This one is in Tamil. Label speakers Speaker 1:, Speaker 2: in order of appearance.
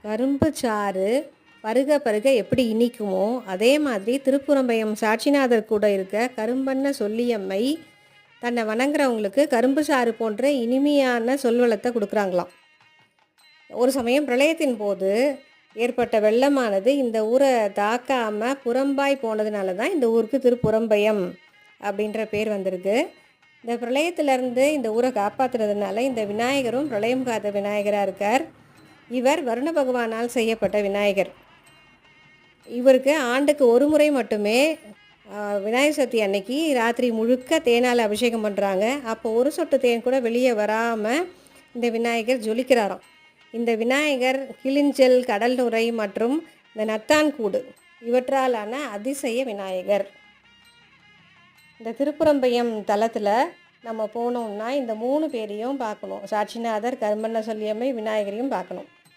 Speaker 1: கரும்பு சாறு பருக பருக எப்படி இனிக்குமோ அதே மாதிரி திருப்புறம்பயம் சாட்சிநாதர் கூட இருக்க கரும்பண்ண சொல்லியம்மை தன்னை வணங்குறவங்களுக்கு கரும்பு சாறு போன்ற இனிமையான சொல்வளத்தை கொடுக்குறாங்களாம். ஒரு சமயம் பிரளயத்தின் போது ஏற்பட்ட வெள்ளமானது இந்த ஊரை தாக்காமல் புறம்பாய் போனதுனால தான் இந்த ஊருக்கு திருப்புறம்பயம் அப்படின்ற பேர் வந்திருக்கு. இந்த பிரளயத்திலேருந்து இந்த ஊரை காப்பாற்றுறதுனால இந்த விநாயகரும் பிரளயம் காத்த விநாயகராக இருக்கார். இவர் வருண பகவானால் செய்யப்பட்ட விநாயகர். இவருக்கு ஆண்டுக்கு ஒரு முறை மட்டுமே விநாயகர் சதுர்த்தி அன்னைக்கு ராத்திரி முழுக்க தேனால் அபிஷேகம் பண்ணுறாங்க. அப்போ ஒரு சொட்டு தேன் கூட வெளியே வராமல் இந்த விநாயகர் ஜொலிக்கிறாராம். இந்த விநாயகர் கிளிஞ்சல், கடல் நுரை மற்றும் இந்த நத்தான் கூடு இவற்றாலான அதிசய விநாயகர். இந்த திருப்புறம்பயம் தலத்தில் நம்ம போனோம்னா இந்த 3 பேரையும் பார்க்கணும். சாட்சிநாதர், கரும்பண்ண சொல்லியம்மை, விநாயகரையும் பார்க்கணும்.